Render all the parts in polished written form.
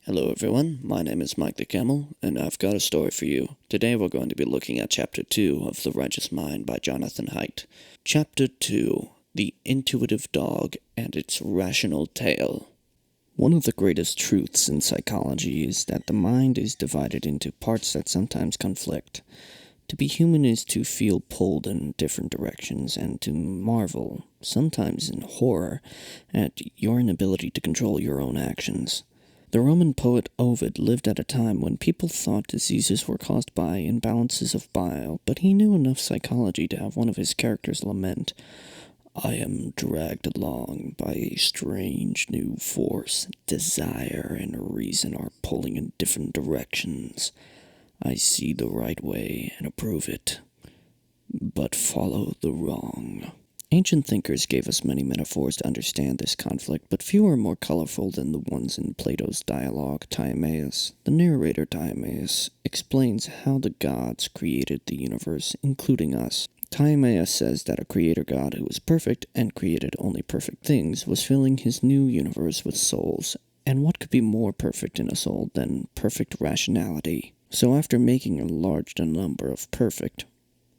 Hello everyone, my name is Mike the Camel, and I've got a story for you. Today we're going to be looking at Chapter 2 of The Righteous Mind by Jonathan Haidt. Chapter 2, The Intuitive Dog and Its Rational Tail. One of the greatest truths in psychology is that the mind is divided into parts that sometimes conflict. To be human is to feel pulled in different directions and to marvel, sometimes in horror, at your inability to control your own actions. The Roman poet Ovid lived at a time when people thought diseases were caused by imbalances of bile, but he knew enough psychology to have one of his characters lament, "I am dragged along by a strange new force. Desire and reason are pulling in different directions. I see the right way and approve it, but follow the wrong." Ancient thinkers gave us many metaphors to understand this conflict, but few are more colorful than the ones in Plato's dialogue, Timaeus. The narrator Timaeus explains how the gods created the universe, including us. Timaeus says that a creator god who was perfect and created only perfect things was filling his new universe with souls. And what could be more perfect in a soul than perfect rationality? So after making a large number of perfect,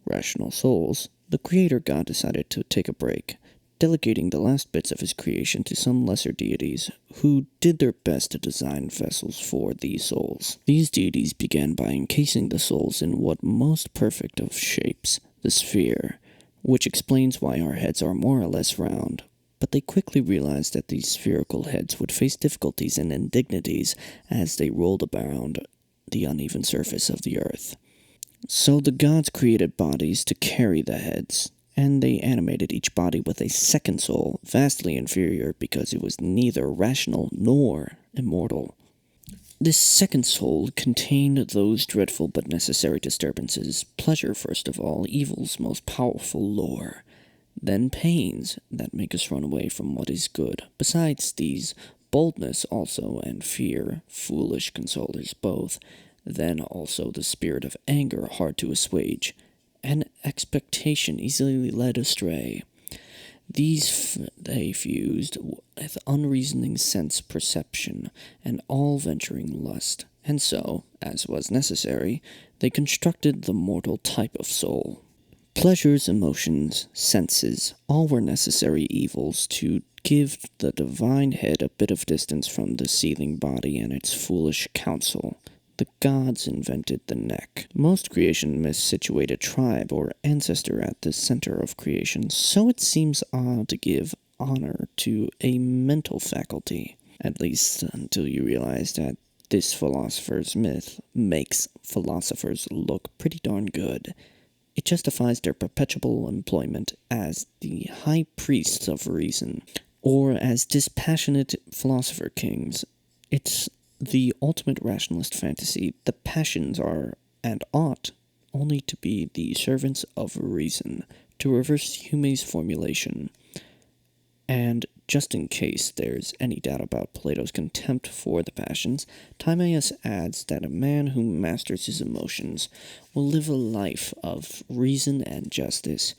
rational souls, the creator god decided to take a break, delegating the last bits of his creation to some lesser deities who did their best to design vessels for these souls. These deities began by encasing the souls in what most perfect of shapes, the sphere, which explains why our heads are more or less round. But they quickly realized that these spherical heads would face difficulties and indignities as they rolled around the uneven surface of the earth. So the gods created bodies to carry the heads, and they animated each body with a second soul, vastly inferior because it was neither rational nor immortal. This second soul contained those dreadful but necessary disturbances: pleasure first of all, evil's most powerful lure, then pains that make us run away from what is good. Besides these, boldness also and fear, foolish consolers both, then also the spirit of anger hard to assuage, and expectation easily led astray. These they fused with unreasoning sense perception and all-venturing lust, and so, as was necessary, they constructed the mortal type of soul. Pleasures, emotions, senses, all were necessary evils to give the divine head a bit of distance from the seething body and its foolish counsel. The gods invented the neck. Most creation myths situate a tribe or ancestor at the center of creation, so it seems odd to give honor to a mental faculty, at least until you realize that this philosopher's myth makes philosophers look pretty darn good. It justifies their perpetual employment as the high priests of reason, or as dispassionate philosopher kings. It's the ultimate rationalist fantasy. The passions are, and ought, only to be the servants of reason, to reverse Hume's formulation. And just in case there's any doubt about Plato's contempt for the passions, Timaeus adds that a man who masters his emotions will live a life of reason and justice,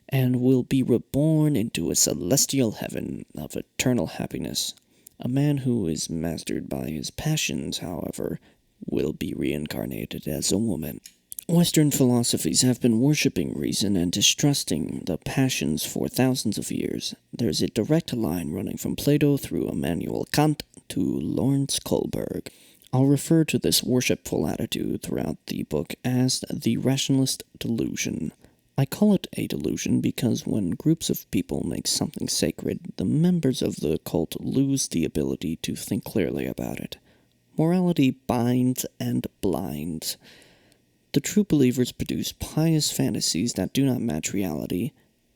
and will be reborn into a celestial heaven of eternal happiness. A man who is mastered by his passions, however, will be reincarnated as a woman. Western philosophies have been worshipping reason and distrusting the passions for thousands of years. There's a direct line running from Plato through Immanuel Kant to Lawrence Kohlberg. I'll refer to this worshipful attitude throughout the book as the rationalist delusion. I call it a delusion because when groups of people make something sacred, the members of the cult lose the ability to think clearly about it. Morality binds and blinds. The true believers produce pious fantasies that do not match reality,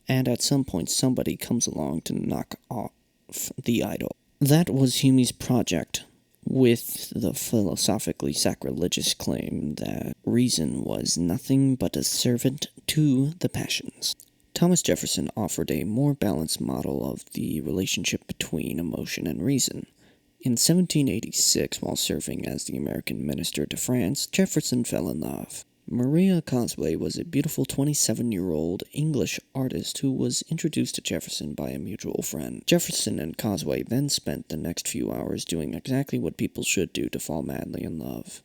and at some point somebody comes along to knock off the idol. That was Hume's project, with the philosophically sacrilegious claim that reason was nothing but a servant to the passions. Thomas Jefferson offered a more balanced model of the relationship between emotion and reason. In 1786, while serving as the American minister to France, Jefferson fell in love. Maria Cosway was a beautiful 27-year-old English artist who was introduced to Jefferson by a mutual friend. Jefferson and Cosway then spent the next few hours doing exactly what people should do to fall madly in love.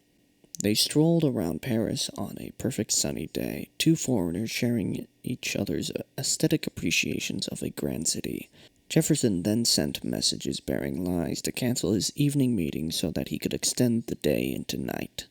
They strolled around Paris on a perfect sunny day, two foreigners sharing each other's aesthetic appreciations of a grand city. Jefferson then sent messages bearing lies to cancel his evening meeting so that he could extend the day into night.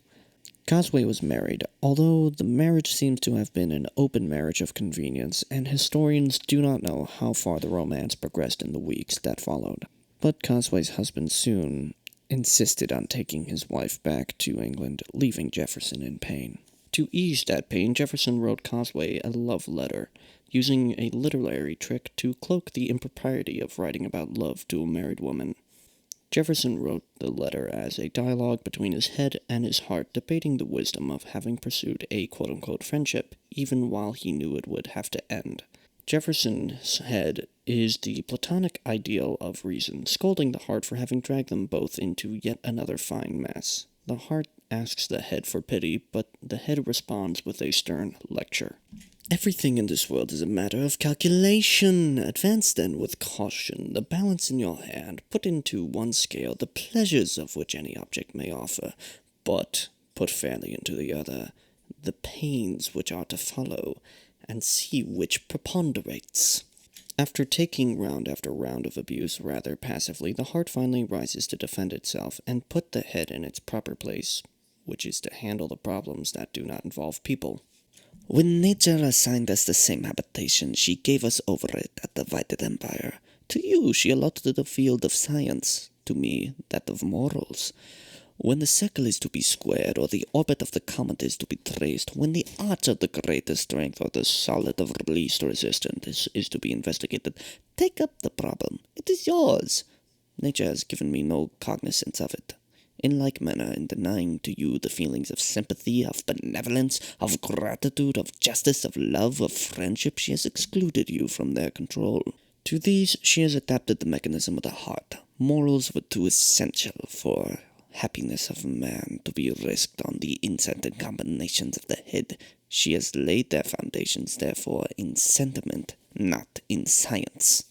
Cosway was married, although the marriage seems to have been an open marriage of convenience, and historians do not know how far the romance progressed in the weeks that followed. But Cosway's husband soon insisted on taking his wife back to England, leaving Jefferson in pain. To ease that pain, Jefferson wrote Cosway a love letter, using a literary trick to cloak the impropriety of writing about love to a married woman. Jefferson wrote the letter as a dialogue between his head and his heart, debating the wisdom of having pursued a quote-unquote friendship, even while he knew it would have to end. Jefferson's head is the platonic ideal of reason, scolding the heart for having dragged them both into yet another fine mess. The heart asks the head for pity, but the head responds with a stern lecture. Everything in this world is a matter of calculation. Advance then with caution, the balance in your hand. Put into one scale the pleasures of which any object may offer, but put fairly into the other the pains which are to follow, and see which preponderates. After taking round after round of abuse rather passively, the heart finally rises to defend itself and put the head in its proper place, which is to handle the problems that do not involve people. When nature assigned us the same habitation, she gave us over it a divided empire. To you she allotted the field of science, to me that of morals. When the circle is to be squared, or the orbit of the comet is to be traced, when the arch of the greatest strength or the solid of least resistance is to be investigated, take up the problem. It is yours. Nature has given me no cognizance of it. In like manner, in denying to you the feelings of sympathy, of benevolence, of gratitude, of justice, of love, of friendship, she has excluded you from their control. To these she has adapted the mechanism of the heart. Morals were too essential for happiness of man to be risked on the incentive combinations of the head. She has laid their foundations, therefore, in sentiment, not in science.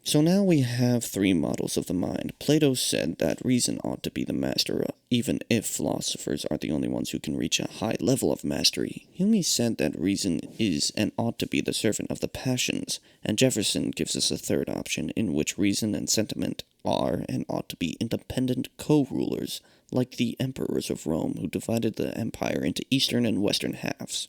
So now we have three models of the mind. Plato said that reason ought to be the master, even if philosophers are the only ones who can reach a high level of mastery. Hume said that reason is and ought to be the servant of the passions, and Jefferson gives us a third option, in which reason and sentiment are and ought to be independent co-rulers, like the emperors of Rome who divided the empire into eastern and western halves.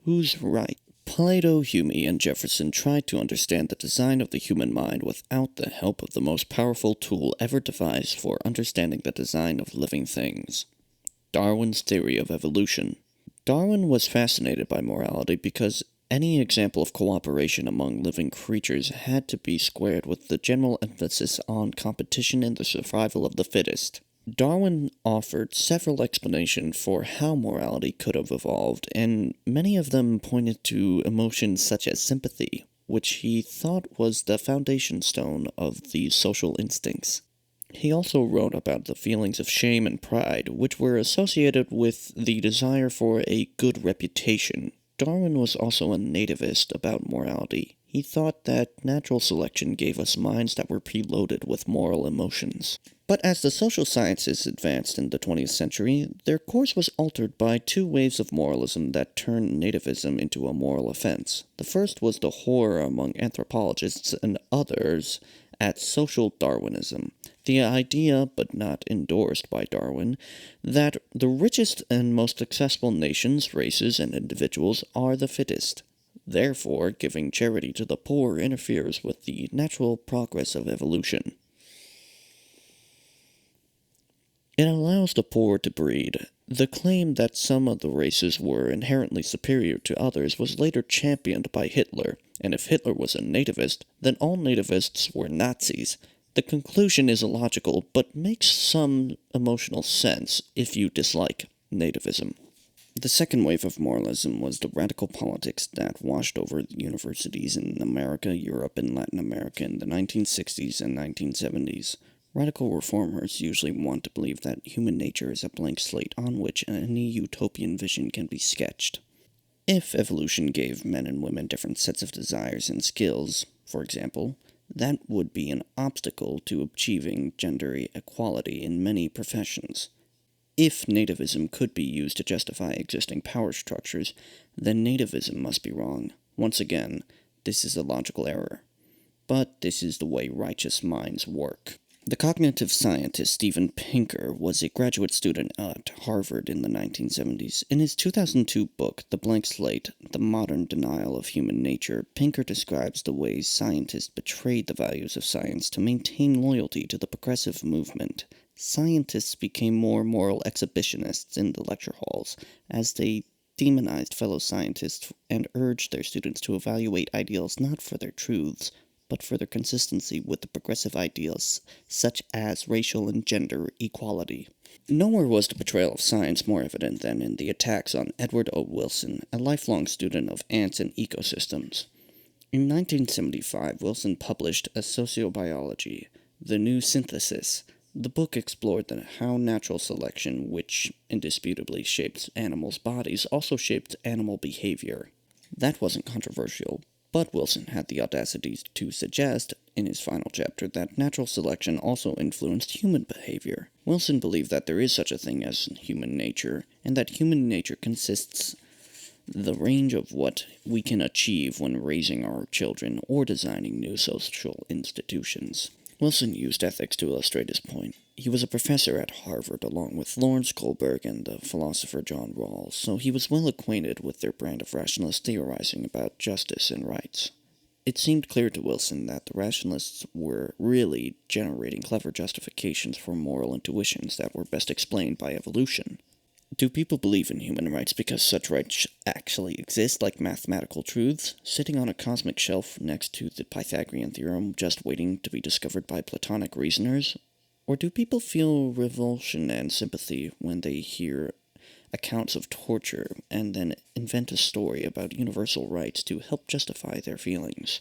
Who's right? Plato, Hume, and Jefferson tried to understand the design of the human mind without the help of the most powerful tool ever devised for understanding the design of living things: Darwin's theory of evolution. Darwin was fascinated by morality because any example of cooperation among living creatures had to be squared with the general emphasis on competition and the survival of the fittest. Darwin offered several explanations for how morality could have evolved, and many of them pointed to emotions such as sympathy, which he thought was the foundation stone of the social instincts. He also wrote about the feelings of shame and pride, which were associated with the desire for a good reputation. Darwin was also a nativist about morality. He thought that natural selection gave us minds that were preloaded with moral emotions. But as the social sciences advanced in the 20th century, their course was altered by two waves of moralism that turned nativism into a moral offense. The first was the horror among anthropologists and others at social Darwinism, the idea, but not endorsed by Darwin, that the richest and most successful nations, races, and individuals are the fittest. Therefore, giving charity to the poor interferes with the natural progress of evolution. It allows the poor to breed. The claim that some of the races were inherently superior to others was later championed by Hitler, and if Hitler was a nativist, then all nativists were Nazis. The conclusion is illogical, but makes some emotional sense if you dislike nativism. The second wave of moralism was the radical politics that washed over universities in America, Europe, and Latin America in the 1960s and 1970s. Radical reformers usually want to believe that human nature is a blank slate on which any utopian vision can be sketched. If evolution gave men and women different sets of desires and skills, for example, that would be an obstacle to achieving gender equality in many professions. If nativism could be used to justify existing power structures, then nativism must be wrong. Once again, this is a logical error. But this is the way righteous minds work. The cognitive scientist Steven Pinker was a graduate student at Harvard in the 1970s. In his 2002 book, The Blank Slate, The Modern Denial of Human Nature, Pinker describes the ways scientists betrayed the values of science to maintain loyalty to the progressive movement. Scientists became more moral exhibitionists in the lecture halls, as they demonized fellow scientists and urged their students to evaluate ideals not for their truths, but for their consistency with the progressive ideals, such as racial and gender equality. Nowhere was the betrayal of science more evident than in the attacks on Edward O. Wilson, a lifelong student of ants and ecosystems. In 1975, Wilson published A Sociobiology, The New Synthesis. The book explored how natural selection, which indisputably shapes animals' bodies, also shaped animal behavior. That wasn't controversial, but Wilson had the audacity to suggest, in his final chapter, that natural selection also influenced human behavior. Wilson believed that there is such a thing as human nature, and that human nature consists the range of what we can achieve when raising our children or designing new social institutions. Wilson used ethics to illustrate his point. He was a professor at Harvard along with Lawrence Kohlberg and the philosopher John Rawls, so he was well acquainted with their brand of rationalist theorizing about justice and rights. It seemed clear to Wilson that the rationalists were really generating clever justifications for moral intuitions that were best explained by evolution. Do people believe in human rights because such rights actually exist, like mathematical truths, sitting on a cosmic shelf next to the Pythagorean theorem just waiting to be discovered by Platonic reasoners? Or do people feel revulsion and sympathy when they hear accounts of torture and then invent a story about universal rights to help justify their feelings?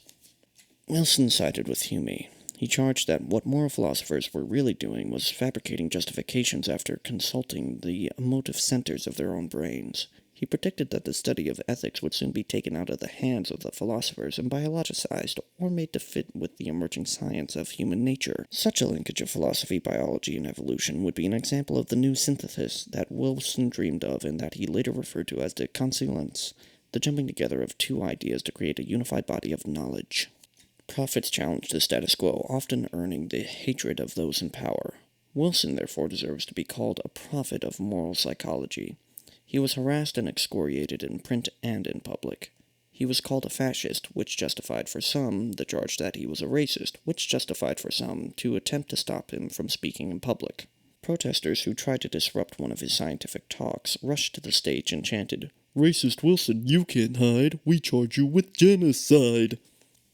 Wilson sided with Hume. He charged that what moral philosophers were really doing was fabricating justifications after consulting the emotive centers of their own brains. He predicted that the study of ethics would soon be taken out of the hands of the philosophers and biologicized, or made to fit with the emerging science of human nature. Such a linkage of philosophy, biology, and evolution would be an example of the new synthesis that Wilson dreamed of and that he later referred to as the conscience, the jumping together of two ideas to create a unified body of knowledge. Prophets challenged the status quo, often earning the hatred of those in power. Wilson, therefore, deserves to be called a prophet of moral psychology. He was harassed and excoriated in print and in public. He was called a fascist, which justified for some the charge that he was a racist, which justified for some to attempt to stop him from speaking in public. Protesters who tried to disrupt one of his scientific talks rushed to the stage and chanted, "Racist Wilson, you can't hide. We charge you with genocide."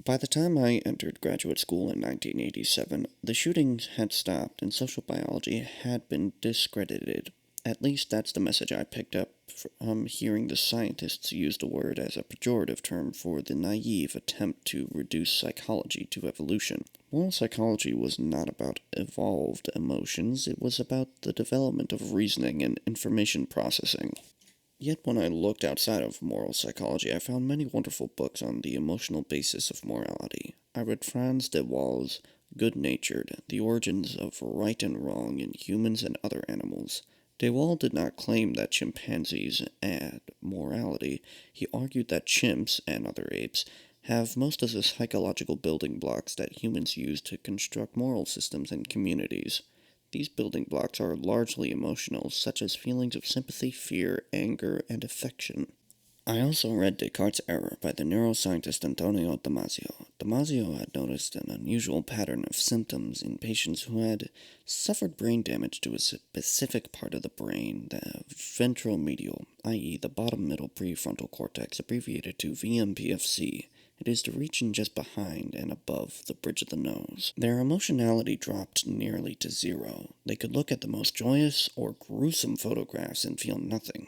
By the time I entered graduate school in 1987, the shootings had stopped and social biology had been discredited. At least that's the message I picked up from hearing the scientists use the word as a pejorative term for the naive attempt to reduce psychology to evolution. Moral psychology was not about evolved emotions, it was about the development of reasoning and information processing. Yet when I looked outside of moral psychology, I found many wonderful books on the emotional basis of morality. I read Franz de Waal's Good-Natured, The Origins of Right and Wrong in Humans and Other Animals. De Waal did not claim that chimpanzees had morality. He argued that chimps, and other apes, have most of the psychological building blocks that humans use to construct moral systems and communities. These building blocks are largely emotional, such as feelings of sympathy, fear, anger, and affection. I also read Descartes' Error by the neuroscientist Antonio Damasio. Damasio had noticed an unusual pattern of symptoms in patients who had suffered brain damage to a specific part of the brain, the ventromedial, i.e. the bottom middle prefrontal cortex, abbreviated to VMPFC. It is the region just behind and above the bridge of the nose. Their emotionality dropped nearly to zero. They could look at the most joyous or gruesome photographs and feel nothing.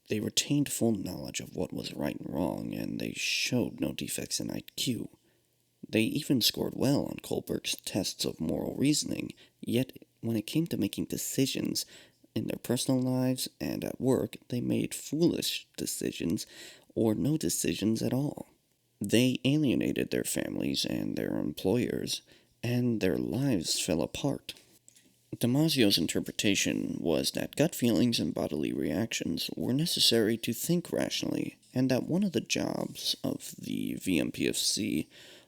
They retained full knowledge of what was right and wrong, and they showed no defects in IQ. They even scored well on Kohlberg's tests of moral reasoning, yet when it came to making decisions in their personal lives and at work, they made foolish decisions or no decisions at all. They alienated their families and their employers, and their lives fell apart. Damasio's interpretation was that gut feelings and bodily reactions were necessary to think rationally, and that one of the jobs of the VMPFC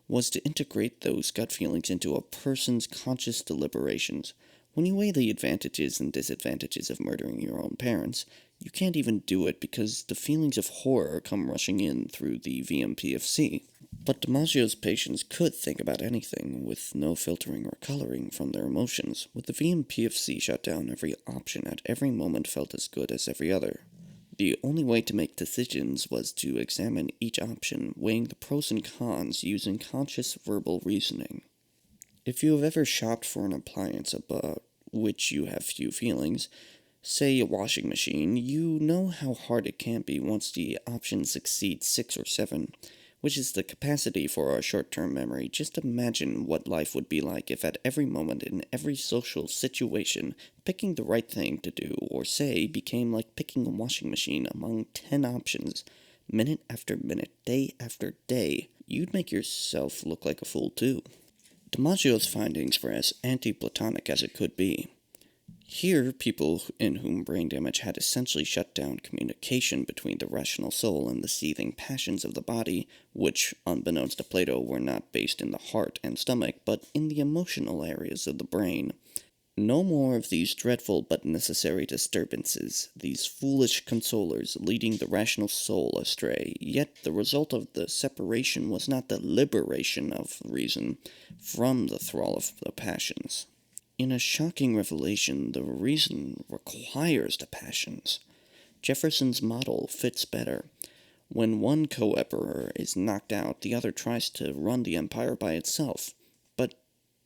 was to integrate those gut feelings into a person's conscious deliberations. When you weigh the advantages and disadvantages of murdering your own parents, you can't even do it because the feelings of horror come rushing in through the VMPFC. But Damasio's patients could think about anything, with no filtering or coloring from their emotions. With the VMPFC shut down, every option at every moment felt as good as every other. The only way to make decisions was to examine each option, weighing the pros and cons using conscious verbal reasoning. If you have ever shopped for an appliance about which you have few feelings, say a washing machine, you know how hard it can be once the options exceed 6 or 7, which is the capacity for our short-term memory. Just imagine what life would be like if at every moment in every social situation, picking the right thing to do or say became like picking a washing machine among 10 options, minute after minute, day after day. You'd make yourself look like a fool too. Damasio's findings were as anti-Platonic as it could be. Here, people in whom brain damage had essentially shut down communication between the rational soul and the seething passions of the body, which, unbeknownst to Plato, were not based in the heart and stomach, but in the emotional areas of the brain. No more of these dreadful but necessary disturbances, these foolish consolers leading the rational soul astray, yet the result of the separation was not the liberation of reason from the thrall of the passions. In a shocking revelation, the reason requires the passions. Jefferson's model fits better. When one co-emperor is knocked out, the other tries to run the empire by itself, but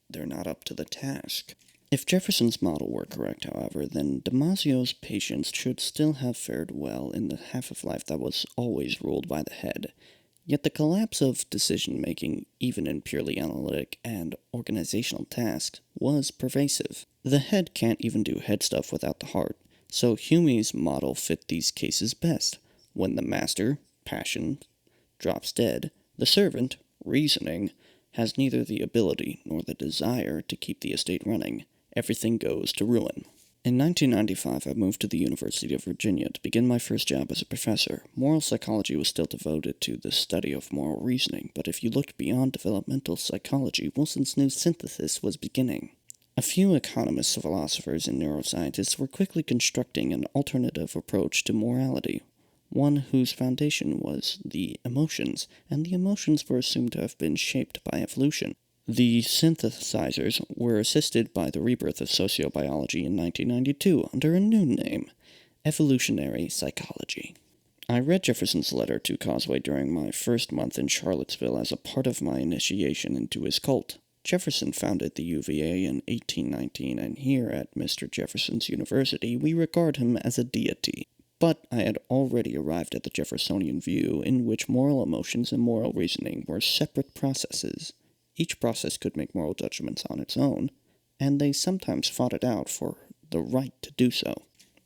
they're not up to the task. If Jefferson's model were correct, however, then Damasio's patients should still have fared well in the half of life that was always ruled by the head. Yet the collapse of decision-making, even in purely analytic and organizational tasks, was pervasive. The head can't even do head stuff without the heart, so Hume's model fit these cases best. When the master, passion, drops dead, the servant, reasoning, has neither the ability nor the desire to keep the estate running. Everything goes to ruin. In 1995, I moved to the University of Virginia to begin my first job as a professor. Moral psychology was still devoted to the study of moral reasoning, but if you looked beyond developmental psychology, Wilson's new synthesis was beginning. A few economists, philosophers, and neuroscientists were quickly constructing an alternative approach to morality, one whose foundation was the emotions, and the emotions were assumed to have been shaped by evolution. The synthesizers were assisted by the rebirth of sociobiology in 1992 under a new name, evolutionary psychology. I read Jefferson's letter to Causeway during my first month in Charlottesville as a part of my initiation into his cult. Jefferson founded the UVA in 1819, and here at Mr. Jefferson's University we regard him as a deity. But I had already arrived at the Jeffersonian view, in which moral emotions and moral reasoning were separate processes. Each process could make moral judgments on its own, and they sometimes fought it out for the right to do so.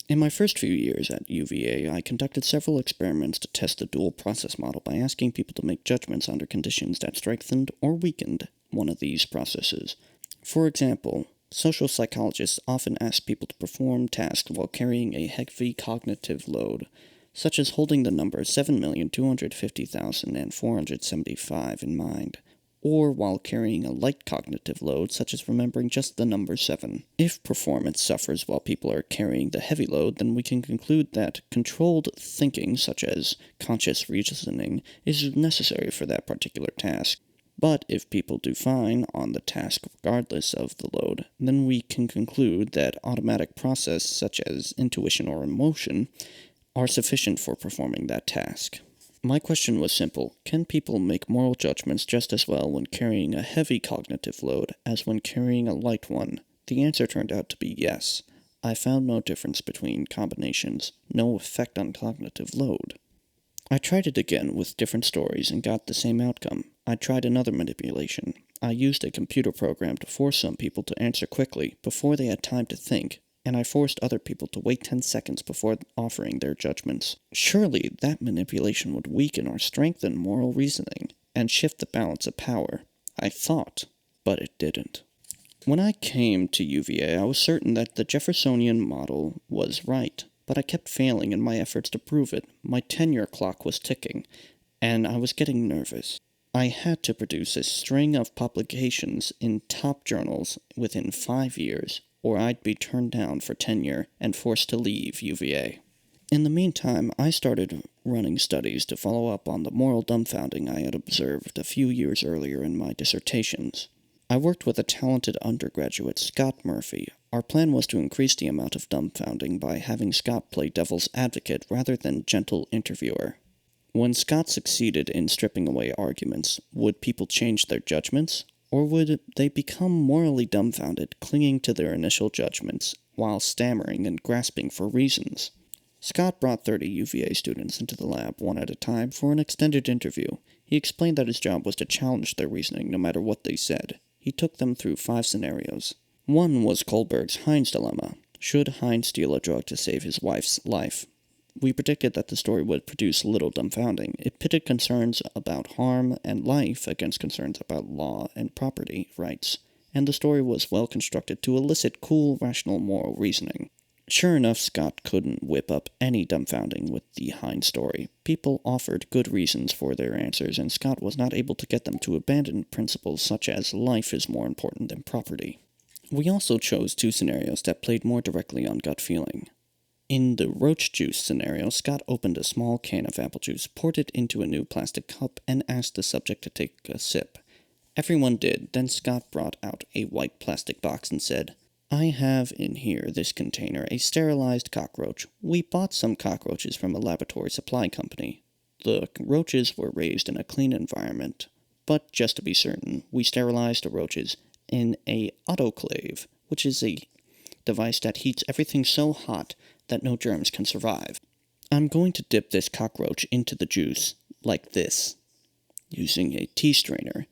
In my first few years at UVA, I conducted several experiments to test the dual process model by asking people to make judgments under conditions that strengthened or weakened one of these processes. For example, social psychologists often ask people to perform tasks while carrying a heavy cognitive load, such as holding the number 7,250,475 in mind, or while carrying a light cognitive load, such as remembering just the number 7. If performance suffers while people are carrying the heavy load, then we can conclude that controlled thinking, such as conscious reasoning, is necessary for that particular task. But if people do fine on the task regardless of the load, then we can conclude that automatic process, such as intuition or emotion, are sufficient for performing that task. My question was simple. Can people make moral judgments just as well when carrying a heavy cognitive load as when carrying a light one? The answer turned out to be yes. I found no difference between combinations, no effect on cognitive load. I tried it again with different stories and got the same outcome. I tried another manipulation. I used a computer program to force some people to answer quickly before they had time to think, and I forced other people to wait 10 seconds before offering their judgments. Surely that manipulation would weaken or strengthen moral reasoning and shift the balance of power. I thought, but it didn't. When I came to UVA, I was certain that the Jeffersonian model was right, but I kept failing in my efforts to prove it. My tenure clock was ticking, and I was getting nervous. I had to produce a string of publications in top journals within 5 years, or I'd be turned down for tenure and forced to leave UVA. In the meantime, I started running studies to follow up on the moral dumbfounding I had observed a few years earlier in my dissertations. I worked with a talented undergraduate, Scott Murphy. Our plan was to increase the amount of dumbfounding by having Scott play devil's advocate rather than gentle interviewer. When Scott succeeded in stripping away arguments, would people change their judgments, or would they become morally dumbfounded, clinging to their initial judgments, while stammering and grasping for reasons? Scott brought 30 UVA students into the lab one at a time for an extended interview. He explained that his job was to challenge their reasoning no matter what they said. He took them through 5 scenarios. One was Kohlberg's Heinz dilemma. Should Heinz steal a drug to save his wife's life? We predicted that the story would produce little dumbfounding. It pitted concerns about harm and life against concerns about law and property rights, and the story was well constructed to elicit cool, rational moral reasoning. Sure enough, Scott couldn't whip up any dumbfounding with the Heinz story. People offered good reasons for their answers, and Scott was not able to get them to abandon principles such as life is more important than property. We also chose 2 scenarios that played more directly on gut feeling. In the roach juice scenario, Scott opened a small can of apple juice, poured it into a new plastic cup, and asked the subject to take a sip. Everyone did. Then Scott brought out a white plastic box and said, "I have in here this container a sterilized cockroach. We bought some cockroaches from a laboratory supply company. The roaches were raised in a clean environment, but just to be certain, we sterilized the roaches in a autoclave, which is a device that heats everything so hot that no germs can survive. I'm going to dip this cockroach into the juice, like this, using a tea strainer.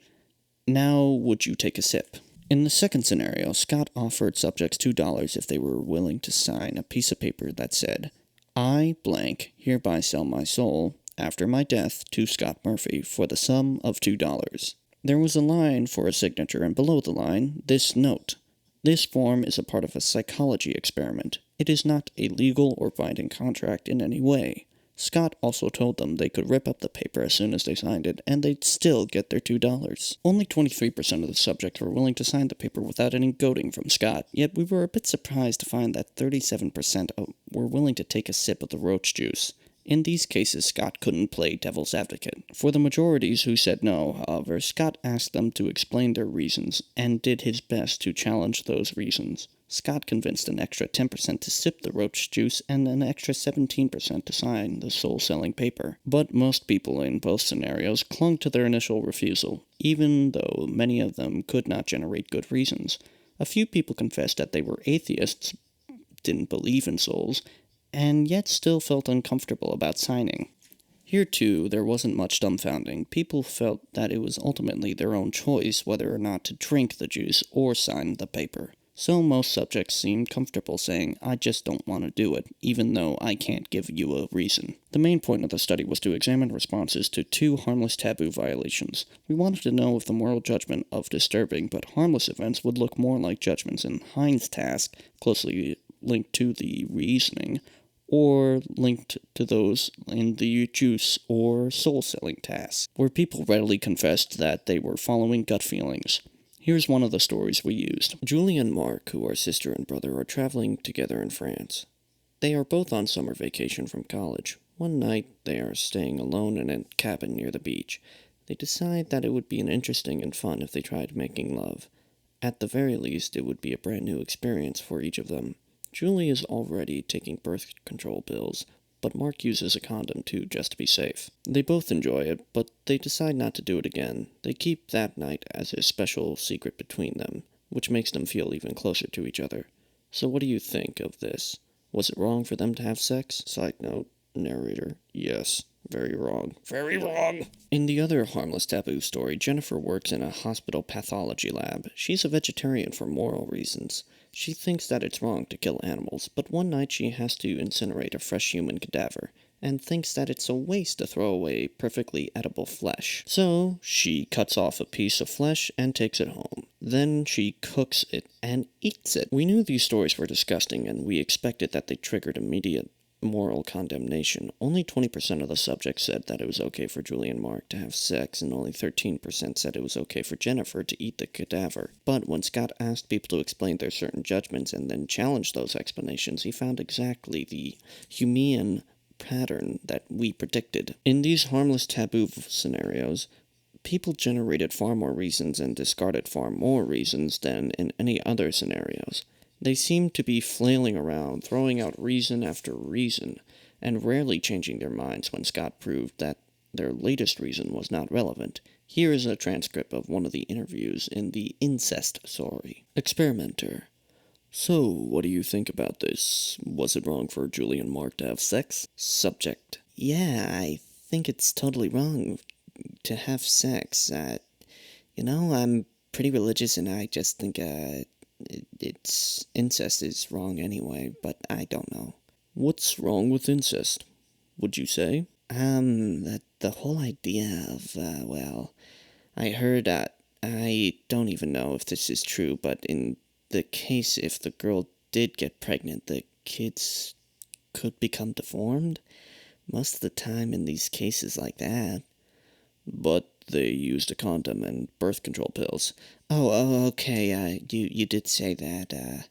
Now would you take a sip?" In the second scenario, Scott offered subjects $2 if they were willing to sign a piece of paper that said, "I, blank, hereby sell my soul, after my death, to Scott Murphy, for the sum of $2. There was a line for a signature, and below the line, this note: "This form is a part of a psychology experiment. It is not a legal or binding contract in any way." Scott also told them they could rip up the paper as soon as they signed it, and they'd still get their $2. Only 23% of the subjects were willing to sign the paper without any goading from Scott, yet we were a bit surprised to find that 37% were willing to take a sip of the roach juice. In these cases, Scott couldn't play devil's advocate. For the majorities who said no, however, Scott asked them to explain their reasons, and did his best to challenge those reasons. Scott convinced an extra 10% to sip the roach juice and an extra 17% to sign the soul-selling paper. But most people in both scenarios clung to their initial refusal, even though many of them could not generate good reasons. A few people confessed that they were atheists, didn't believe in souls, and yet still felt uncomfortable about signing. Here, too, there wasn't much dumbfounding. People felt that it was ultimately their own choice whether or not to drink the juice or sign the paper. So most subjects seemed comfortable saying, "I just don't want to do it, even though I can't give you a reason." The main point of the study was to examine responses to 2 harmless taboo violations. We wanted to know if the moral judgment of disturbing but harmless events would look more like judgments in Heinz task, closely linked to the reasoning, or linked to those in the juice or soul-selling tasks, where people readily confessed that they were following gut feelings. Here's one of the stories we used. Julie and Mark, who are sister and brother, are traveling together in France. They are both on summer vacation from college. One night, they are staying alone in a cabin near the beach. They decide that it would be interesting and fun if they tried making love. At the very least, it would be a brand new experience for each of them. Julie is already taking birth control pills, but Mark uses a condom too, just to be safe. They both enjoy it, but they decide not to do it again. They keep that night as a special secret between them, which makes them feel even closer to each other. So what do you think of this? Was it wrong for them to have sex? Side note, narrator, yes. Very wrong. Very wrong. In the other harmless taboo story, Jennifer works in a hospital pathology lab. She's a vegetarian for moral reasons. She thinks that it's wrong to kill animals, but one night she has to incinerate a fresh human cadaver, and thinks that it's a waste to throw away perfectly edible flesh. So, she cuts off a piece of flesh and takes it home. Then she cooks it and eats it. We knew these stories were disgusting, and we expected that they triggered immediate moral condemnation. Only 20% of the subjects said that it was okay for Julie and Mark to have sex, and only 13% said it was okay for Jennifer to eat the cadaver. But when Scott asked people to explain their certain judgments and then challenged those explanations, he found exactly the Humean pattern that we predicted. In these harmless taboo scenarios, people generated far more reasons and discarded far more reasons than in any other scenarios. They seemed to be flailing around, throwing out reason after reason, and rarely changing their minds when Scott proved that their latest reason was not relevant. Here is a transcript of one of the interviews in the incest story. Experimenter. So, what do you think about this? Was it wrong for Julie and Mark to have sex? Subject. Yeah, I think it's totally wrong to have sex. I'm pretty religious and I just think, it's incest is wrong anyway, but I don't know. What's wrong with incest, would you say? The whole idea of, I heard, I don't even know if this is true, but in the case if the girl did get pregnant, the kids could become deformed. Most of the time in these cases like that. But they used a condom and birth control pills. Oh, okay, you did say that,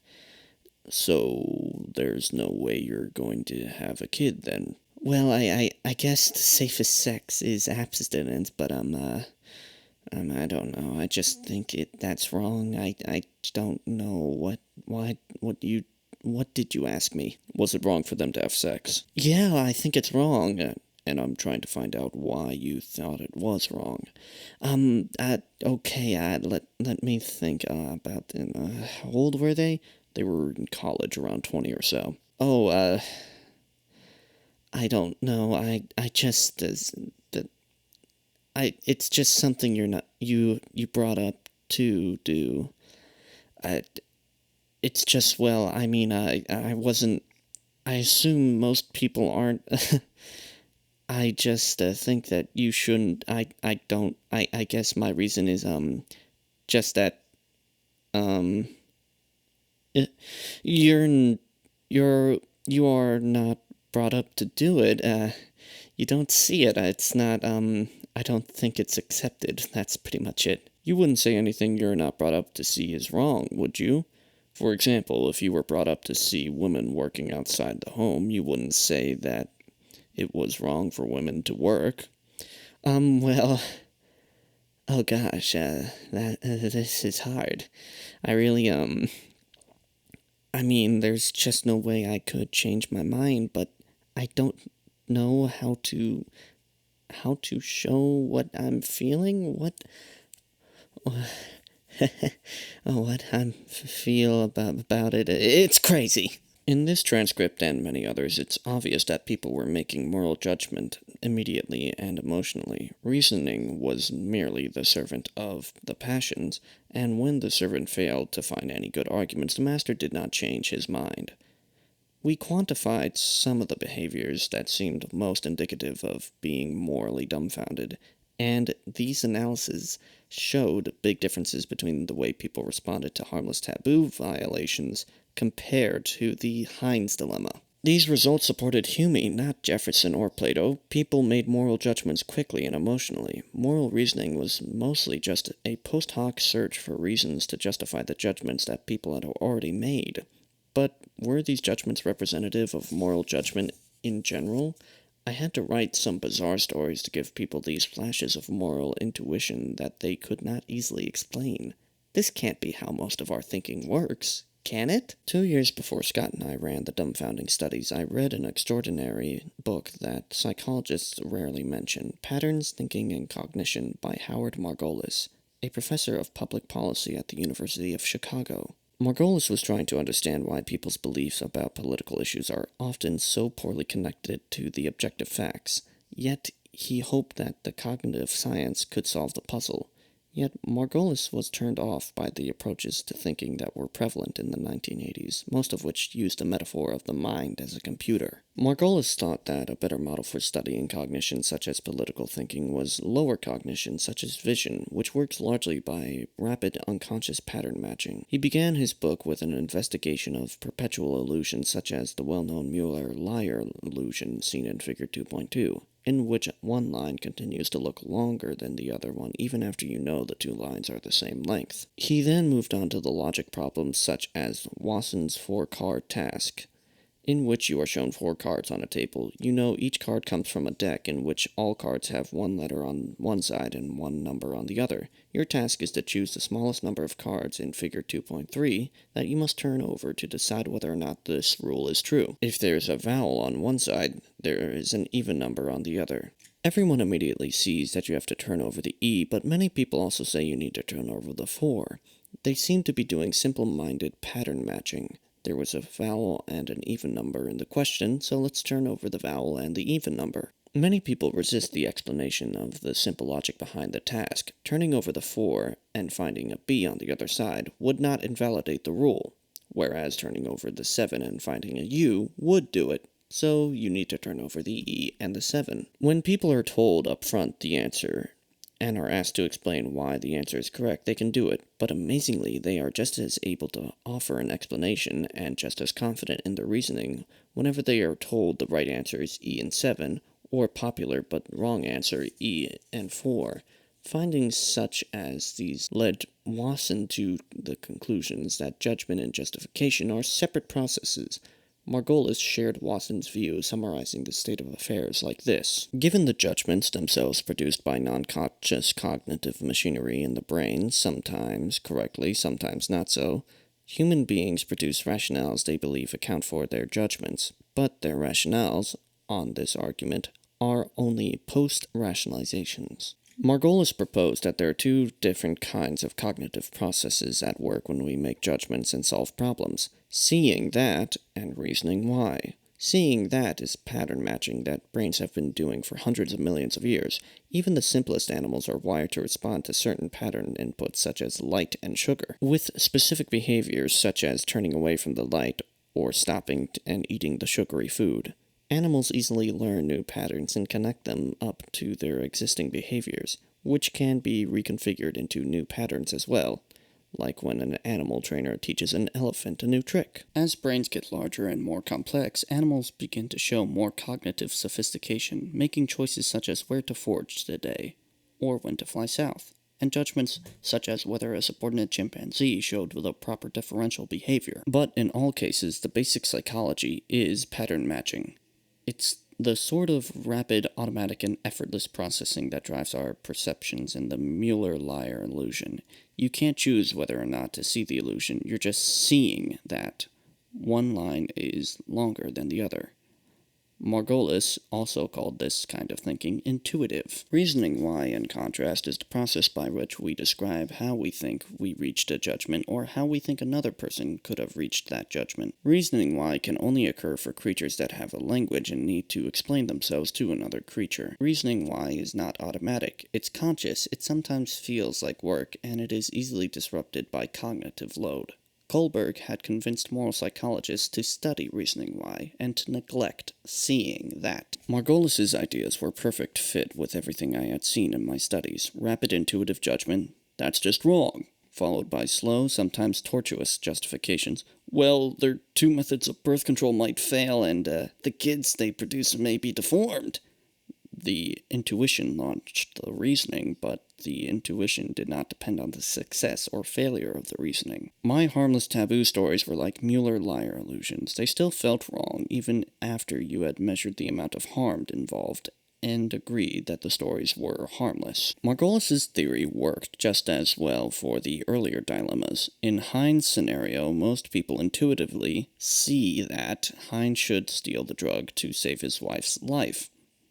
So, there's no way you're going to have a kid, then? Well, I guess the safest sex is abstinence, but, I don't know, I just think that's wrong. I don't know, what did you ask me? Was it wrong for them to have sex? Yeah, I think it's wrong, and I'm trying to find out why you thought it was wrong. Okay, let me think, about them. How old were they? They were in college, around 20 or so. Oh, I don't know, I just, it's just something you brought up to do. It's just, I wasn't, I assume most people aren't, I just think that you shouldn't. I guess my reason is just that you're you are not brought up to do it. You don't see it. It's not. I don't think it's accepted. That's pretty much it. You wouldn't say anything you're not brought up to see is wrong, would you? For example, if you were brought up to see women working outside the home, you wouldn't say that it was wrong for women to work. Well, oh gosh, this is hard. I really, there's just no way I could change my mind, but I don't know how to show what I'm feeling, what I feel about it. It's crazy. In this transcript and many others, it's obvious that people were making moral judgment immediately and emotionally. Reasoning was merely the servant of the passions, and when the servant failed to find any good arguments, the master did not change his mind. We quantified some of the behaviors that seemed most indicative of being morally dumbfounded, and these analyses showed big differences between the way people responded to harmless taboo violations compared to the Heinz dilemma. These results supported Hume, not Jefferson or Plato. People made moral judgments quickly and emotionally. Moral reasoning was mostly just a post hoc search for reasons to justify the judgments that people had already made. But were these judgments representative of moral judgment in general? I had to write some bizarre stories to give people these flashes of moral intuition that they could not easily explain. This can't be how most of our thinking works, can it? 2 years before Scott and I ran the dumbfounding studies, I read an extraordinary book that psychologists rarely mention, Patterns, Thinking, and Cognition by Howard Margolis, a professor of public policy at the University of Chicago. Margolis was trying to understand why people's beliefs about political issues are often so poorly connected to the objective facts. Yet he hoped that the cognitive science could solve the puzzle. Yet Margolis was turned off by the approaches to thinking that were prevalent in the 1980s, most of which used a metaphor of the mind as a computer. Margolis thought that a better model for studying cognition such as political thinking was lower cognition such as vision, which works largely by rapid unconscious pattern matching. He began his book with an investigation of perpetual illusions such as the well-known Mueller-Lyer illusion seen in Figure 2.2. In which one line continues to look longer than the other one even after you know the two lines are the same length. He then moved on to the logic problems such as Wasson's 4-card task, in which you are shown 4 cards on a table. You know each card comes from a deck in which all cards have one letter on one side and one number on the other. Your task is to choose the smallest number of cards in Figure 2.3 that you must turn over to decide whether or not this rule is true. If there is a vowel on one side, there is an even number on the other. Everyone immediately sees that you have to turn over the E, but many people also say you need to turn over the 4. They seem to be doing simple-minded pattern matching. There was a vowel and an even number in the question, so let's turn over the vowel and the even number. Many people resist the explanation of the simple logic behind the task. Turning over the 4 and finding a B on the other side would not invalidate the rule, whereas turning over the 7 and finding a U would do it. So you need to turn over the E and the 7. When people are told up front the answer and are asked to explain why the answer is correct, they can do it, but amazingly they are just as able to offer an explanation and just as confident in their reasoning whenever they are told the right answer is E and 7, or popular but wrong answer E and 4. Findings such as these led Wasson to the conclusions that judgment and justification are separate processes. Margolis shared Wasson's view, summarizing the state of affairs like this. Given the judgments themselves produced by non-conscious cognitive machinery in the brain, sometimes correctly, sometimes not so, human beings produce rationales they believe account for their judgments, but their rationales, on this argument, are only post-rationalizations. Margolis proposed that there are 2 different kinds of cognitive processes at work when we make judgments and solve problems: seeing that and reasoning why. Seeing that is pattern matching that brains have been doing for hundreds of millions of years. Even the simplest animals are wired to respond to certain pattern inputs such as light and sugar, with specific behaviors such as turning away from the light or stopping and eating the sugary food. Animals easily learn new patterns and connect them up to their existing behaviors, which can be reconfigured into new patterns as well, like when an animal trainer teaches an elephant a new trick. As brains get larger and more complex, animals begin to show more cognitive sophistication, making choices such as where to forage today, or when to fly south, and judgments such as whether a subordinate chimpanzee showed the proper differential behavior. But in all cases, the basic psychology is pattern matching. It's the sort of rapid, automatic, and effortless processing that drives our perceptions in the Mueller-Lyer illusion. You can't choose whether or not to see the illusion, you're just seeing that one line is longer than the other. Margolis also called this kind of thinking intuitive. Reasoning why, in contrast, is the process by which we describe how we think we reached a judgment or how we think another person could have reached that judgment. Reasoning why can only occur for creatures that have a language and need to explain themselves to another creature. Reasoning why is not automatic. It's conscious, it sometimes feels like work, and it is easily disrupted by cognitive load. Kohlberg had convinced moral psychologists to study reasoning why and to neglect seeing that. Margolis's ideas were a perfect fit with everything I had seen in my studies. Rapid intuitive judgment, that's just wrong, followed by slow, sometimes tortuous justifications. Well, their 2 methods of birth control might fail and the kids they produce may be deformed. The intuition launched the reasoning, but the intuition did not depend on the success or failure of the reasoning. My harmless taboo stories were like Mueller-Lyer illusions. They still felt wrong, even after you had measured the amount of harm involved and agreed that the stories were harmless. Margolis's theory worked just as well for the earlier dilemmas. In Hein's scenario, most people intuitively see that Hein should steal the drug to save his wife's life.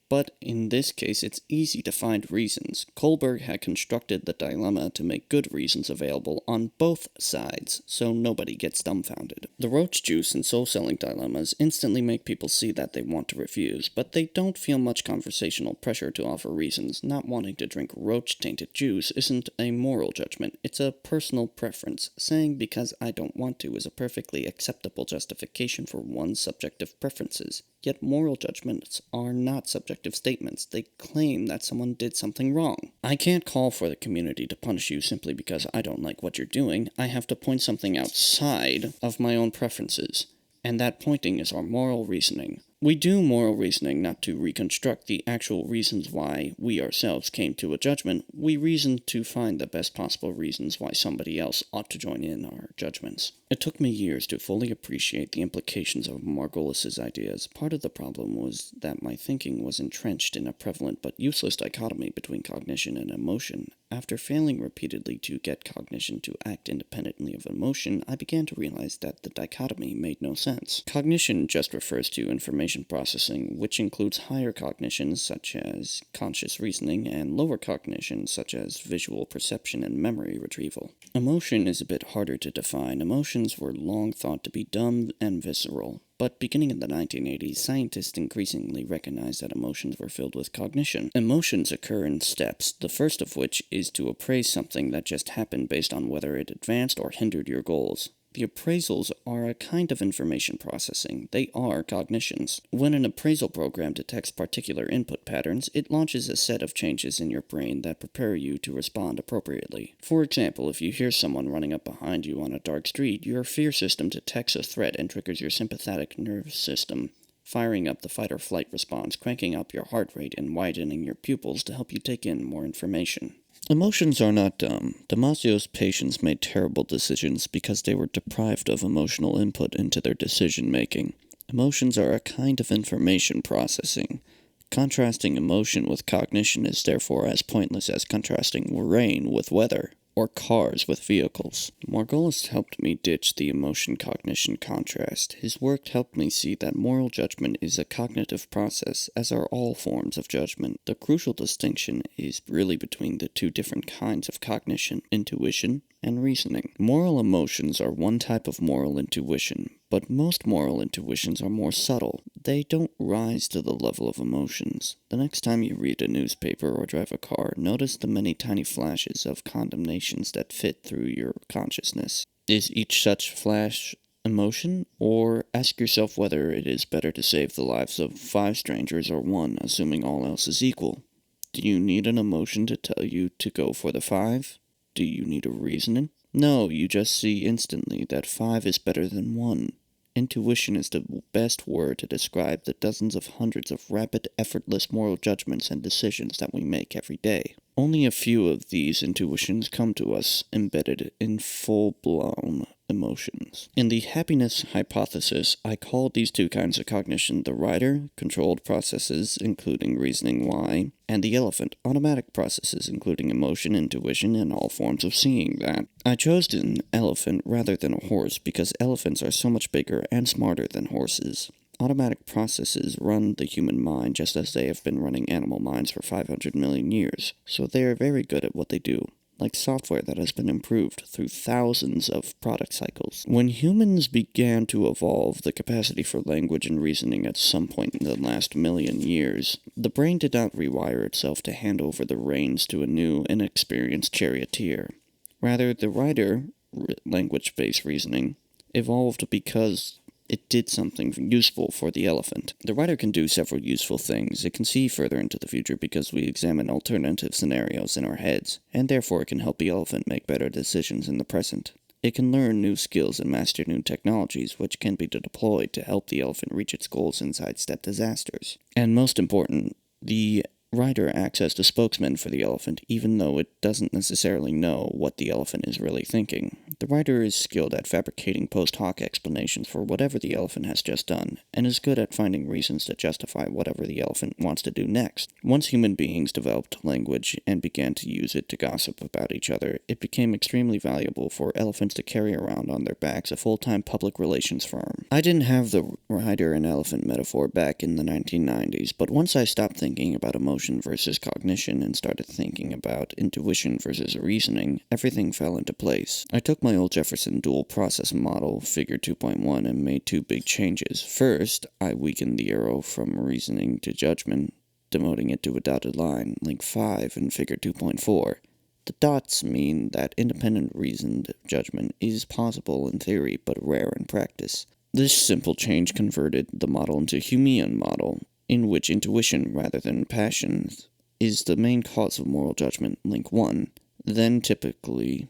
But in this case, it's easy to find reasons. Kohlberg had constructed the dilemma to make good reasons available on both sides, so nobody gets dumbfounded. The roach juice and soul-selling dilemmas instantly make people see that they want to refuse, but they don't feel much conversational pressure to offer reasons. Not wanting to drink roach-tainted juice isn't a moral judgment, it's a personal preference. Saying because I don't want to is a perfectly acceptable justification for one's subjective preferences. Yet moral judgments are not subjective statements. They claim that someone did something wrong. I can't call for the community to punish you simply because I don't like what you're doing. I have to point something outside of my own preferences. And that pointing is our moral reasoning. We do moral reasoning not to reconstruct the actual reasons why we ourselves came to a judgment. We reason to find the best possible reasons why somebody else ought to join in our judgments. It took me years to fully appreciate the implications of Margolis's ideas. Part of the problem was that my thinking was entrenched in a prevalent but useless dichotomy between cognition and emotion. After failing repeatedly to get cognition to act independently of emotion, I began to realize that the dichotomy made no sense. Cognition just refers to information processing, which includes higher cognitions such as conscious reasoning and lower cognitions such as visual perception and memory retrieval. Emotion is a bit harder to define. Emotions were long thought to be dumb and visceral. But beginning in the 1980s, scientists increasingly recognized that emotions were filled with cognition. Emotions occur in steps, the first of which is to appraise something that just happened based on whether it advanced or hindered your goals. The appraisals are a kind of information processing. They are cognitions. When an appraisal program detects particular input patterns, it launches a set of changes in your brain that prepare you to respond appropriately. For example, if you hear someone running up behind you on a dark street, your fear system detects a threat and triggers your sympathetic nervous system, firing up the fight-or-flight response, cranking up your heart rate, and widening your pupils to help you take in more information. Emotions are not dumb. Damasio's patients made terrible decisions because they were deprived of emotional input into their decision-making. Emotions are a kind of information processing. Contrasting emotion with cognition is therefore as pointless as contrasting rain with weather, or cars with vehicles. Margolis helped me ditch the emotion-cognition contrast. His work helped me see that moral judgment is a cognitive process, as are all forms of judgment. The crucial distinction is really between the two different kinds of cognition, intuition and reasoning. Moral emotions are one type of moral intuition, but most moral intuitions are more subtle. They don't rise to the level of emotions. The next time you read a newspaper or drive a car, notice the many tiny flashes of condemnations that fit through your consciousness. Is each such flash emotion? Or ask yourself whether it is better to save the lives of 5 strangers or 1, assuming all else is equal. Do you need an emotion to tell you to go for the 5? Do you need a reasoning? No, you just see instantly that 5 is better than 1. Intuition is the best word to describe the dozens of hundreds of rapid, effortless moral judgments and decisions that we make every day. Only a few of these intuitions come to us embedded in full-blown emotions. In the happiness hypothesis, I call these two kinds of cognition the rider, controlled processes, including reasoning why, and the elephant, automatic processes, including emotion, intuition, and all forms of seeing that. I chose an elephant rather than a horse because elephants are so much bigger and smarter than horses. Automatic processes run the human mind just as they have been running animal minds for 500 million years, so they are very good at what they do, like software that has been improved through thousands of product cycles. When humans began to evolve the capacity for language and reasoning at some point in the last million years, the brain did not rewire itself to hand over the reins to a new, inexperienced charioteer. Rather, the rider, language-based reasoning, evolved because it did something useful for the elephant. The rider can do several useful things. It can see further into the future because we examine alternative scenarios in our heads, and therefore it can help the elephant make better decisions in the present. It can learn new skills and master new technologies, which can be deployed to help the elephant reach its goals and sidestep disasters. And most important, the writer acts as the spokesman for the elephant, even though it doesn't necessarily know what the elephant is really thinking. The writer is skilled at fabricating post hoc explanations for whatever the elephant has just done, and is good at finding reasons to justify whatever the elephant wants to do next. Once human beings developed language and began to use it to gossip about each other, it became extremely valuable for elephants to carry around on their backs a full-time public relations firm. I didn't have the rider and elephant metaphor back in the 1990s, but once I stopped thinking about emotion versus cognition and started thinking about intuition versus reasoning, everything fell into place. I took my old Jefferson dual process model, figure 2.1, and made two big changes. First, I weakened the arrow from reasoning to judgment, demoting it to a dotted line, link 5 in figure 2.4. The dots mean that independent reasoned judgment is possible in theory, but rare in practice. This simple change converted the model into a Humean model, in which intuition, rather than passion, is the main cause of moral judgment, link 1. Then typically,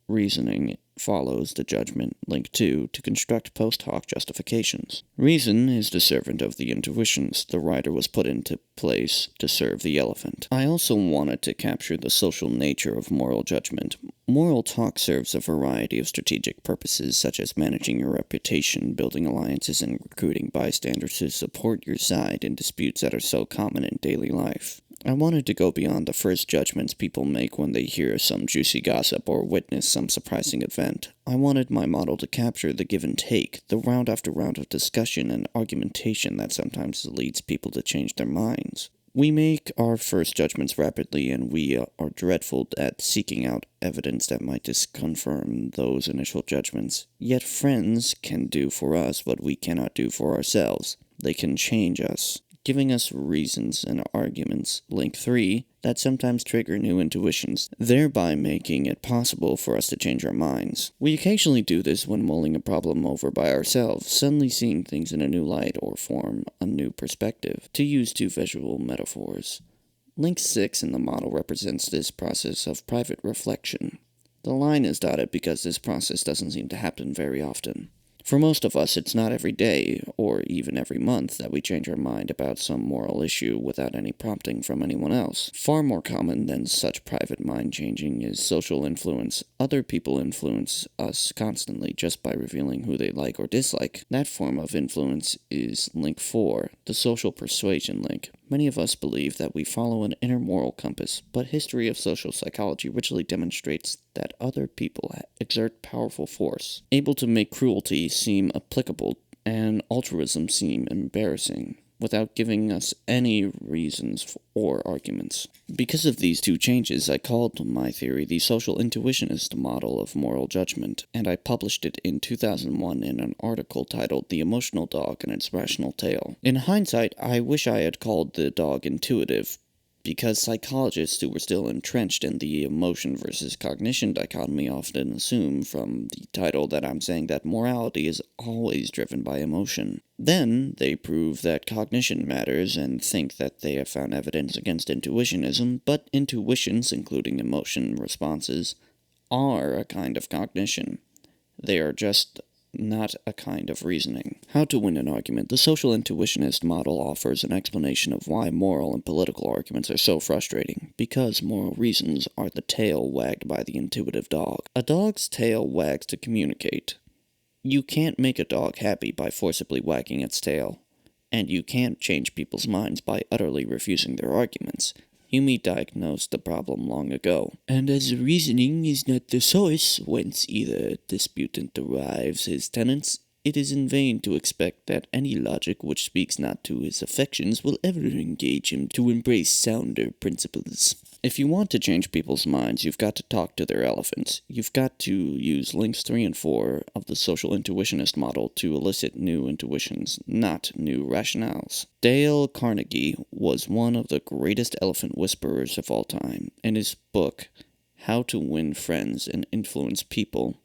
reasoning follows the judgment, link 2, to construct post hoc justifications. Reason is the servant of the intuitions. The rider was put into place to serve the elephant. I also wanted to capture the social nature of moral judgment. Moral talk serves a variety of strategic purposes, such as managing your reputation, building alliances, and recruiting bystanders to support your side in disputes that are so common in daily life. I wanted to go beyond the first judgments people make when they hear some juicy gossip or witness some surprising event. I wanted my model to capture the give and take, the round after round of discussion and argumentation that sometimes leads people to change their minds. We make our first judgments rapidly, and we are dreadful at seeking out evidence that might disconfirm those initial judgments. Yet friends can do for us what we cannot do for ourselves. They can change us, giving us reasons and arguments, link 3, that sometimes trigger new intuitions, thereby making it possible for us to change our minds. We occasionally do this when mulling a problem over by ourselves, suddenly seeing things in a new light or form a new perspective. To use two visual metaphors, link 6 in the model represents this process of private reflection. The line is dotted because this process doesn't seem to happen very often. For most of us, it's not every day, or even every month, that we change our mind about some moral issue without any prompting from anyone else. Far more common than such private mind-changing is social influence. Other people influence us constantly just by revealing who they like or dislike. That form of influence is link 4, the social persuasion link. Many of us believe that we follow an inner moral compass, but history of social psychology richly demonstrates that other people exert powerful force, able to make cruelty seem applicable and altruism seem embarrassing, without giving us any reasons or arguments. Because of these two changes, I called my theory the social intuitionist model of moral judgment, and I published it in 2001 in an article titled The Emotional Dog and Its Rational Tale. In hindsight, I wish I had called the dog intuitive, because psychologists who were still entrenched in the emotion versus cognition dichotomy often assume from the title that I'm saying that morality is always driven by emotion. Then they prove that cognition matters and think that they have found evidence against intuitionism, but intuitions, including emotion responses, are a kind of cognition. They are just not a kind of reasoning. How to win an argument. The social intuitionist model offers an explanation of why moral and political arguments are so frustrating, because moral reasons are the tail wagged by the intuitive dog. A dog's tail wags to communicate. You can't make a dog happy by forcibly wagging its tail, and you can't change people's minds by utterly refusing their arguments. Hume diagnosed the problem long ago. And as reasoning is not the source whence either disputant derives his tenets, it is in vain to expect that any logic which speaks not to his affections will ever engage him to embrace sounder principles. If you want to change people's minds, you've got to talk to their elephants. You've got to use links 3 and 4 of the social intuitionist model to elicit new intuitions, not new rationales. Dale Carnegie was one of the greatest elephant whisperers of all time. In his book, How to Win Friends and Influence People,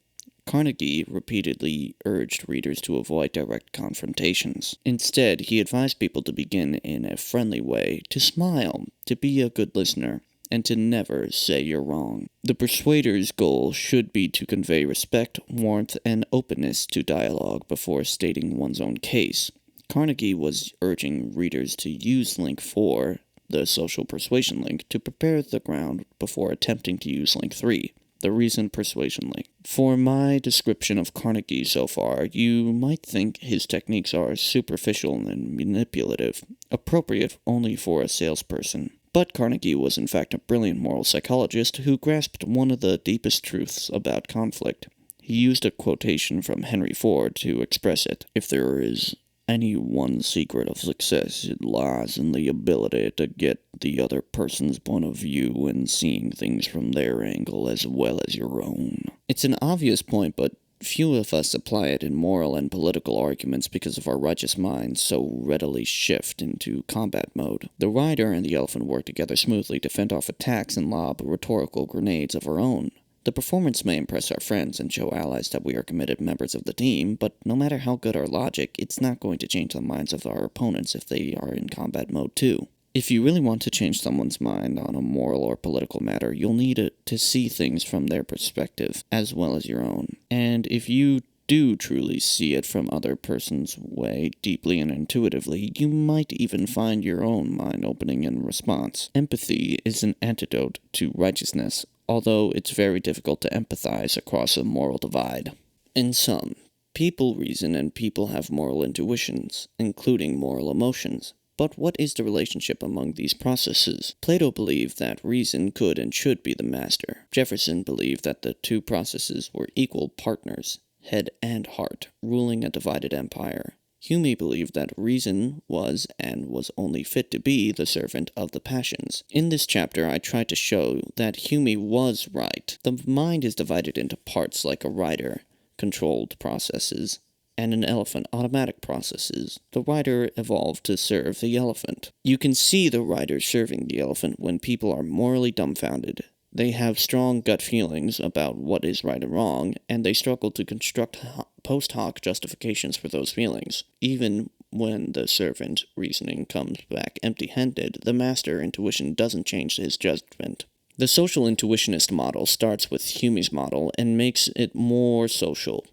Carnegie repeatedly urged readers to avoid direct confrontations. Instead, he advised people to begin in a friendly way, to smile, to be a good listener, and to never say you're wrong. The persuader's goal should be to convey respect, warmth, and openness to dialogue before stating one's own case. Carnegie was urging readers to use link 4, the social persuasion link to prepare the ground before attempting to use link 3, the reason persuasion link. For my description of Carnegie so far, you might think his techniques are superficial and manipulative, appropriate only for a salesperson. But Carnegie was in fact a brilliant moral psychologist who grasped one of the deepest truths about conflict. He used a quotation from Henry Ford to express it. If there is any one secret of success, it lies in the ability to get the other person's point of view and seeing things from their angle as well as your own. It's an obvious point, but few of us apply it in moral and political arguments because of our righteous minds so readily shift into combat mode. The rider and the elephant work together smoothly to fend off attacks and lob rhetorical grenades of our own. The performance may impress our friends and show allies that we are committed members of the team, but no matter how good our logic, it's not going to change the minds of our opponents if they are in combat mode too. If you really want to change someone's mind on a moral or political matter, you'll need to see things from their perspective, as well as your own. And if you do truly see it from other person's way, deeply and intuitively, you might even find your own mind opening in response. Empathy is an antidote to righteousness, although it's very difficult to empathize across a moral divide. In sum, people reason and people have moral intuitions, including moral emotions. But what is the relationship among these processes? Plato believed that reason could and should be the master. Jefferson believed that the two processes were equal partners, head and heart, ruling a divided empire. Hume believed that reason was and was only fit to be the servant of the passions. In this chapter, I tried to show that Hume was right. The mind is divided into parts like a rider, controlled processes, and an elephant, automatic processes. The rider evolved to serve the elephant. You can see the rider serving the elephant when people are morally dumbfounded. They have strong gut feelings about what is right and wrong, and they struggle to construct post hoc justifications for those feelings. Even when the servant reasoning comes back empty-handed, the master intuition doesn't change his judgment. The social intuitionist model starts with Hume's model and makes it more social.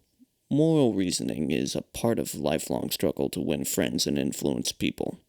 Moral reasoning is a part of lifelong struggle to win friends and influence people.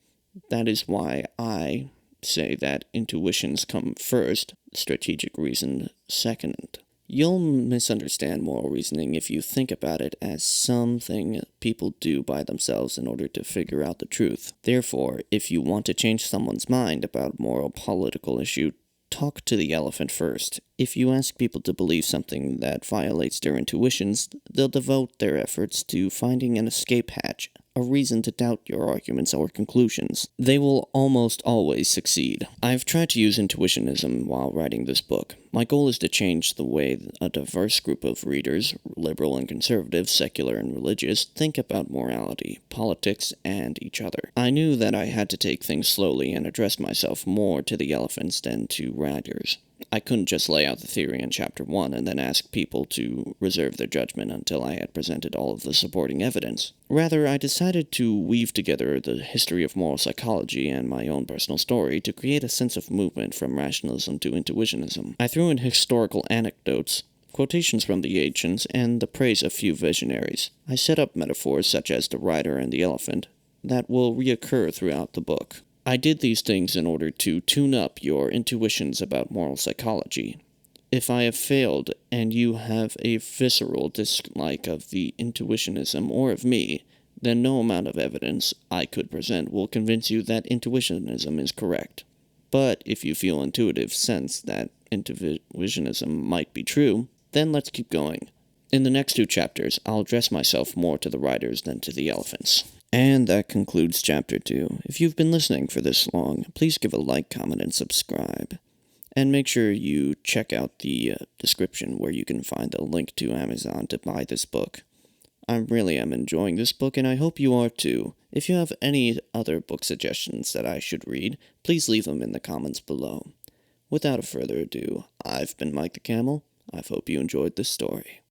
That is why I say that intuitions come first, strategic reason second. You'll misunderstand moral reasoning if you think about it as something people do by themselves in order to figure out the truth. Therefore, if you want to change someone's mind about a moral political issue, talk to the elephant first. If you ask people to believe something that violates their intuitions, they'll devote their efforts to finding an escape hatch, a reason to doubt your arguments or conclusions. They will almost always succeed. I've tried to use intuitionism while writing this book. My goal is to change the way a diverse group of readers, liberal and conservative, secular and religious, think about morality, politics, and each other. I knew that I had to take things slowly and address myself more to the elephants than to riders. I couldn't just lay out the theory in Chapter 1 and then ask people to reserve their judgment until I had presented all of the supporting evidence. Rather, I decided to weave together the history of moral psychology and my own personal story to create a sense of movement from rationalism to intuitionism. I threw in historical anecdotes, quotations from the ancients, and the praise of few visionaries. I set up metaphors such as the rider and the elephant that will reoccur throughout the book. I did these things in order to tune up your intuitions about moral psychology. If I have failed, and you have a visceral dislike of the intuitionism or of me, then no amount of evidence I could present will convince you that intuitionism is correct. But if you feel intuitive sense that intuitionism might be true, then let's keep going. In the next two chapters, I'll address myself more to the riders than to the elephants. And that concludes Chapter 2. If you've been listening for this long, please give a like, comment, and subscribe. And make sure you check out the description where you can find a link to Amazon to buy this book. I really am enjoying this book, and I hope you are too. If you have any other book suggestions that I should read, please leave them in the comments below. Without further ado, I've been Mike the Camel. I hope you enjoyed this story.